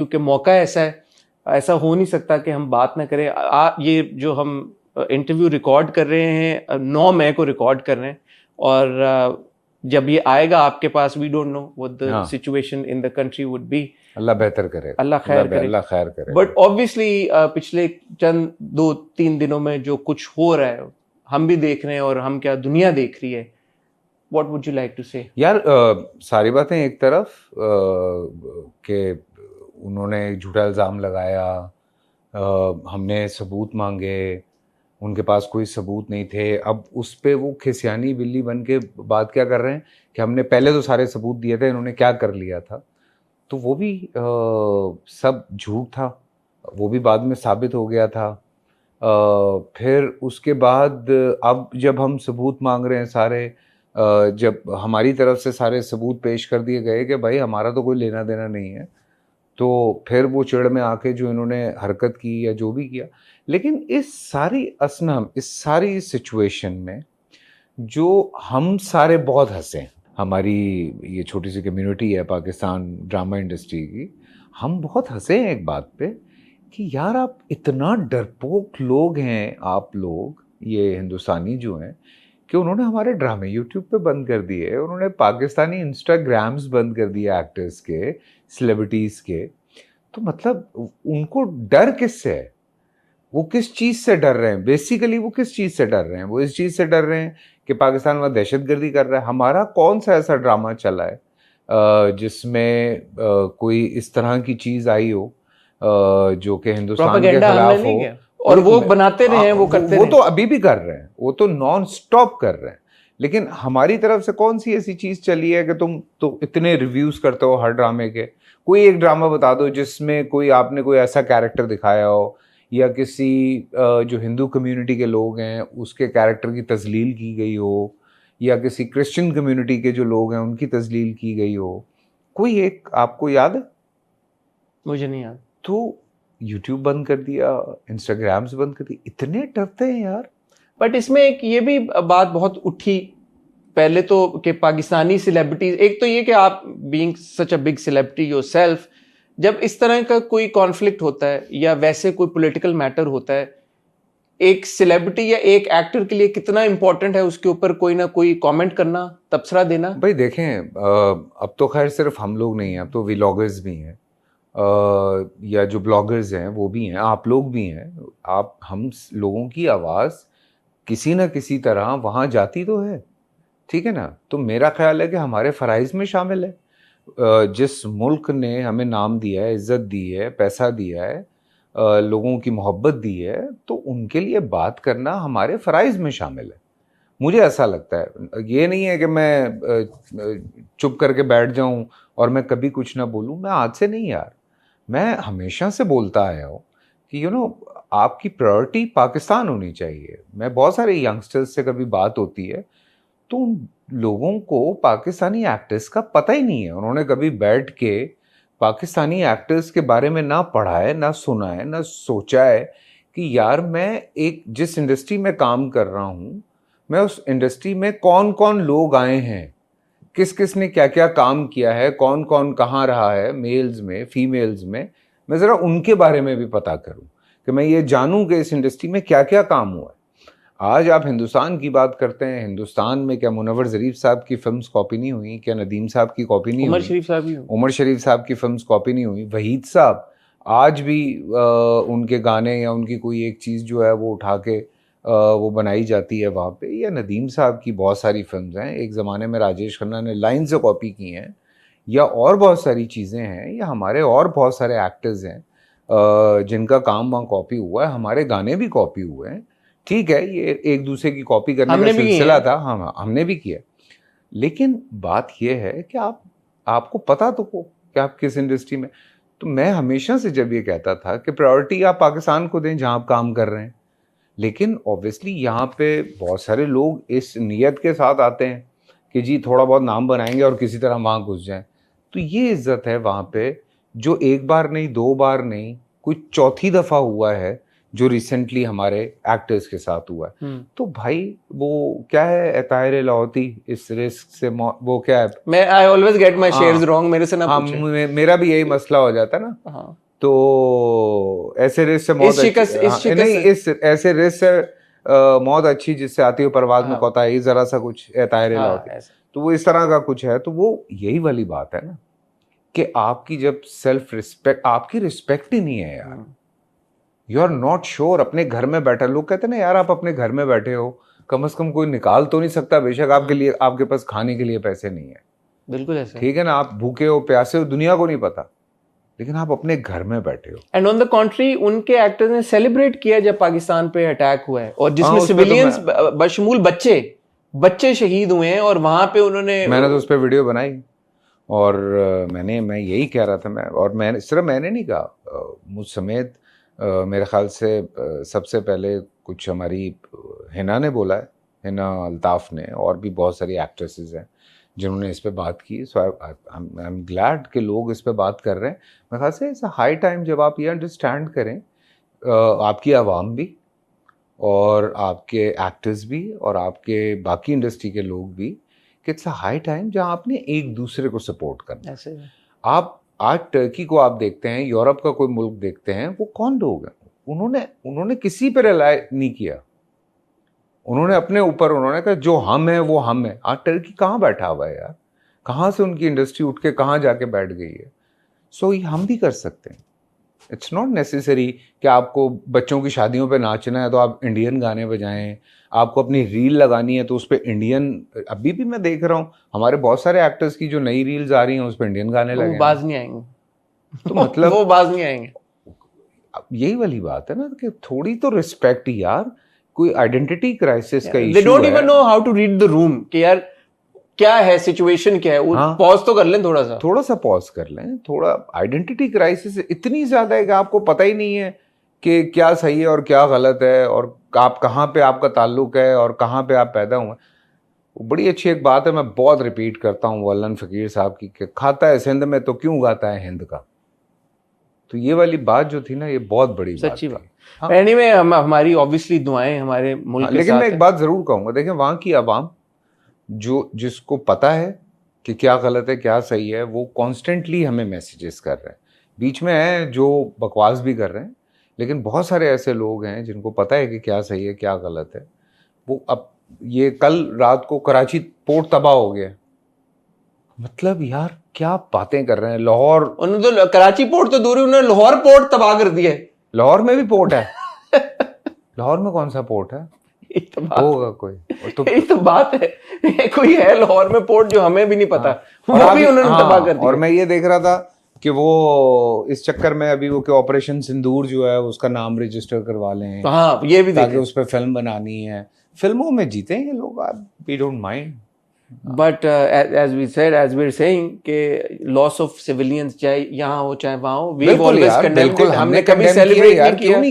क्योंकि मौका ऐसा है, ऐसा हो नहीं सकता कि हम बात ना करें। ये जो हम इंटरव्यू रिकॉर्ड कर रहे हैं 9 मई को रिकॉर्ड कर रहे हैं, और जब ये आएगा आपके पास, we don't know what the situation in the country would be. अल्लाह बेहतर करे, अल्लाह खैर करे, अल्लाह खैर करे। बट ऑब्वियसली पिछले चंद 2-3 दिनों में जो कुछ हो रहा है हम भी देख रहे हैं, और हम क्या दुनिया देख रही है। What would you like to say? यार सारी बातें एक तरफ कि उन्होंने झूठा इल्ज़ाम लगाया, हमने सबूत मांगे, उनके पास कोई सबूत नहीं थे। अब उस पे वो खिसियानी बिल्ली बन के बात क्या कर रहे हैं कि हमने पहले तो सारे सबूत दिए थे, इन्होंने क्या कर लिया था। तो वो भी सब झूठ था, वो भी बाद में साबित हो गया था। फिर उसके बाद अब जब हम सबूत मांग रहे हैं सारे, जब हमारी तरफ से सारे सबूत पेश कर दिए गए कि भाई हमारा तो कोई लेना देना नहीं है, तो फिर वो चिढ़ में आके जो इन्होंने हरकत की या जो भी किया। लेकिन इस सारी असनम, इस सारी सिचुएशन में जो हम सारे बहुत हंसे, हमारी ये छोटी सी कम्युनिटी है पाकिस्तान ड्रामा इंडस्ट्री की, हम बहुत हंसे हैं एक बात पे कि यार आप इतना डरपोक लोग हैं, आप लोग ये हिंदुस्तानी जो हैं, कि उन्होंने हमारे ड्रामे यूट्यूब पे बंद कर दिए, उन्होंने पाकिस्तानी इंस्टाग्राम्स बंद कर दिए एक्टर्स के, सेलिब्रिटीज़ के। तो मतलब उनको डर किससे है? वो किस चीज़ से डर रहे हैं? बेसिकली वो किस चीज़ से डर रहे हैं? वो इस चीज़ से डर रहे हैं कि पाकिस्तान वहाँ दहशतगर्दी कर रहा है। हमारा कौन सा ऐसा ड्रामा चला है जिसमें कोई इस तरह की चीज़ आई हो जो कि हिंदुस्तान के खिलाफ हो? और वो बनाते रहे हैं, वो करते वो तो अभी भी कर रहे हैं, वो तो नॉन स्टॉप कर रहे हैं। लेकिन हमारी तरफ से कौन सी ऐसी चीज़ चली है कि तुम तो इतने रिव्यूज़ करते हो हर ड्रामे के? कोई एक ड्रामा बता दो जिसमें कोई आपने कोई ऐसा कैरेक्टर दिखाया हो, या किसी जो हिंदू कम्युनिटी के लोग हैं उसके कैरेक्टर की तजलील की गई हो, या किसी क्रिश्चियन कम्युनिटी के जो लोग हैं उनकी तजलील की गई हो। कोई एक आपको याद है? मुझे नहीं याद। तो यूट्यूब बंद कर दिया, इंस्टाग्राम्स बंद कर दिए, इतने डरते हैं यार। बट इसमें एक ये भी बात बहुत उठी पहले तो कि पाकिस्तानी सेलिब्रिटीज, एक तो ये कि आप being such a big celebrity yourself, जब इस तरह का कोई कॉन्फ्लिक्ट होता है या वैसे कोई पॉलिटिकल मैटर होता है, एक सेलिब्रिटी या एक एक्टर के लिए कितना इंपॉर्टेंट है उसके ऊपर कोई ना कोई कमेंट करना, तबसरा देना। भाई देखें, अब तो खैर सिर्फ हम लोग नहीं हैं, अब तो व्लॉगर्स भी हैं, या जो ब्लॉगर्स हैं वो भी हैं, आप लोग भी हैं। आप हम लोगों की आवाज़ किसी न किसी तरह वहाँ जाती तो है, ठीक है ना? तो मेरा ख्याल है कि हमारे फ़राइज़ में शामिल है। जिस मुल्क ने हमें नाम दिया है, इज़्ज़त दी है, पैसा दिया है, लोगों की मोहब्बत दी है, तो उनके लिए बात करना हमारे फ़राइज़ में शामिल है। मुझे ऐसा लगता है। ये नहीं है कि मैं चुप करके बैठ जाऊं और मैं कभी कुछ ना बोलूं। मैं आज से नहीं यार, मैं हमेशा से बोलता आया हूँ कि आपकी प्रायोरिटी पाकिस्तान होनी चाहिए। मैं बहुत सारे यंगस्टर्स से कभी बात होती है तो उन लोगों को पाकिस्तानी एक्टर्स का पता ही नहीं है। उन्होंने कभी बैठ के पाकिस्तानी एक्टर्स के बारे में ना पढ़ा है, ना सुना है, ना सोचा है कि यार मैं एक जिस इंडस्ट्री में काम कर रहा हूँ, मैं उस इंडस्ट्री में कौन कौन लोग आए हैं, किस किस ने क्या क्या काम किया है, कौन कौन कहाँ रहा है, मेल्स में, फीमेल्स में। मैं ज़रा उनके बारे में भी पता करूँ कि मैं ये जानूँ कि इस इंडस्ट्री में क्या क्या काम हुआ है। आज आप हिंदुस्तान की बात करते हैं, हिंदुस्तान में क्या मुनव्वर ज़रीफ साहब की फिल्म्स कॉपी नहीं हुई? क्या नदीम साहब की कॉपी नहीं हुई? उमर शरीफ साहब की फिल्म्स कॉपी नहीं हुई? वहीद साहब आज भी उनके गाने या उनकी कोई एक चीज़ जो है वो उठा के वो बनाई जाती है वहाँ पे। या नदीम साहब की बहुत सारी फिल्म्स हैं, एक ज़माने में राजेश खन्ना ने लाइन से कॉपी की हैं, या और बहुत सारी चीज़ें हैं, या हमारे और बहुत सारे एक्टर्स हैं जिनका काम वहाँ कॉपी हुआ है। हमारे गाने भी कॉपी हुए हैं, ठीक है, ये एक दूसरे की कॉपी करने का सिलसिला था, हाँ हमने भी किया। लेकिन बात ये है कि आपको पता तो हो कि आप किस इंडस्ट्री में। तो मैं हमेशा से जब ये कहता था कि प्रायोरिटी आप पाकिस्तान को दें जहाँ आप काम कर रहे हैं, लेकिन ऑब्वियसली यहाँ पे बहुत सारे लोग इस नियत के साथ आते हैं कि जी थोड़ा बहुत नाम बनाएंगे और किसी तरह वहाँ घुस जाएं। तो ये इज्जत है वहाँ पे, जो एक बार नहीं, दो बार नहीं, कोई चौथी दफ़ा हुआ है जो रिसेंटली हमारे एक्टर्स के साथ हुआ है। तो भाई वो क्या है, एतायर लाहौती, इस रिस्क से वो क्या है, मैं I always get my shares wrong, मेरे से ना हाँ, पूछे। मेरा भी यही मसला हो जाता है ना। हाँ। तो ऐसे रिस्क से मौत ऐसे रिस्क से मौत अच्छी जिससे आती हो परवाज में कोताही, जरा सा कुछ एतायर लाहौती, तो वो इस तरह का कुछ है। तो वो यही वाली बात है ना कि आपकी जब सेल्फ रिस्पेक्ट, आपकी रिस्पेक्ट ही नहीं है यार, यू आर नॉट श्योर। अपने घर में बैठे लोग कहते हैं ना यार, आप अपने घर में बैठे हो, कम से कम कोई निकाल तो नहीं सकता, बेशक आपके लिए, आपके पास खाने के लिए पैसे नहीं है, बिल्कुल ऐसा, ठीक है ना, आप भूखे हो प्यासे हो, दुनिया को नहीं पता, लेकिन आप अपने घर में बैठे हो। एंड ऑन द कॉन्ट्री उनके एक्टर्स ने सेलिब्रेट किया जब पाकिस्तान पे अटैक हुआ है, और जिसमें सिविलियंस बशमूल बच्चे शहीद हुए हैं, और वहां पे मैंने तो उस पर वीडियो बनाई, और मैं यही कह रहा था, मैंने नहीं कहा, मुझ समेत मेरे ख्याल से सबसे पहले कुछ हमारी हिना ने बोला है, हिना अल्ताफ ने, और भी बहुत सारी एक्ट्रेसेस हैं जिन्होंने इस पे बात की। सो आई एम ग्लैड कि लोग इस पे बात कर रहे हैं। मेरे ख्याल से इट्स अ हाई टाइम जब आप ये अंडरस्टैंड करें, आपकी आवाम भी और आपके एक्टर्स भी और आपके बाकी इंडस्ट्री के लोग भी, कि इट्स अ हाई टाइम जहाँ आपने एक दूसरे को सपोर्ट करना है। आप आज टर्की को आप देखते हैं, यूरोप का कोई मुल्क देखते हैं, वो कौन लोग हैं, उन्होंने किसी पर रिलाय नहीं किया, उन्होंने अपने ऊपर, उन्होंने कहा जो हम है वो हम है। आज टर्की कहाँ बैठा हुआ है यार, कहाँ से उनकी इंडस्ट्री उठ के कहाँ जाके बैठ गई है। सो ये हम भी कर सकते हैं। इट्स नॉट नेसेसरी कि आपको बच्चों की शादियों पे नाचना है तो आप इंडियन गाने बजाएं, आपको अपनी रील लगानी है तो उस पर इंडियन, अभी भी मैं देख रहा हूँ हमारे बहुत सारे एक्टर्स की जो नई रील्स आ रही हैं उस पर इंडियन गाने लगे, बाज नहीं आएंगे, तो मतलब वो बाज नहीं आएंगे। यही वाली बात है ना कि थोड़ी तो रिस्पेक्ट यार, कोई आइडेंटिटी क्राइसिस का इशू है। They don't even know how to read the room कि यार क्या है, सिचुएशन क्या है। हाँ, पॉज तो कर लें, थोड़ा सा पॉज कर लें। थोड़ा आइडेंटिटी क्राइसिस इतनी ज्यादा है कि आपको पता ही नहीं है कि क्या सही है और क्या गलत है, और आप कहाँ पे आपका ताल्लुक है और कहाँ पे आप पैदा हुए। वो बड़ी अच्छी एक बात है, मैं बहुत रिपीट करता हूँ वल्लन फकीर साहब की, कि खाता है सिंध में तो क्यों गाता है हिंद का। तो ये वाली बात जो थी ना, ये बहुत बड़ी सच्ची बात। एनीवे हमारी ऑब्वियसली दुआएं हमारे मुल्क के साथ। लेकिन मैं एक बात जरूर कहूंगा, देखें वहां की आवाम जिसको पता है कि क्या गलत है क्या सही है, वो कॉन्स्टेंटली हमें मैसेजेस कर रहे हैं। बीच में है जो बकवास भी कर रहे हैं, लेकिन बहुत सारे ऐसे लोग हैं जिनको पता है कि क्या सही है क्या गलत है। वो अब ये कल रात को कराची पोर्ट तबाह हो गया, मतलब यार क्या बातें कर रहे हैं। लाहौर, उन्होंने तो कराची पोर्ट तो दूर है, उन्होंने लाहौर पोर्ट तबाह कर दिया है। लाहौर में भी पोर्ट है लाहौर में कौन सा पोर्ट है, होगा कोई, तो बात है कोई है लाहौर में पोर्ट जो हमें भी नहीं पता। हाँ, वो भी उन्होंने तबाह कर दिया। और मैं ये देख रहा था कि वो इस चक्कर में अभी वो ऑपरेशन सिंदूर जो है उसका नाम रजिस्टर करवा लें। हाँ, ये भी ताकि उस पर फिल्म बनानी है, फिल्मों में जीते हैं ये लोग, we don't mind. But as we saying कि लॉस ऑफ सिविलियंस चाहे यहाँ हो चाहे वहाँ हो, वी ऑलवेज कंडेम्ड, हमने कभी सेलिब्रेट नहीं किया।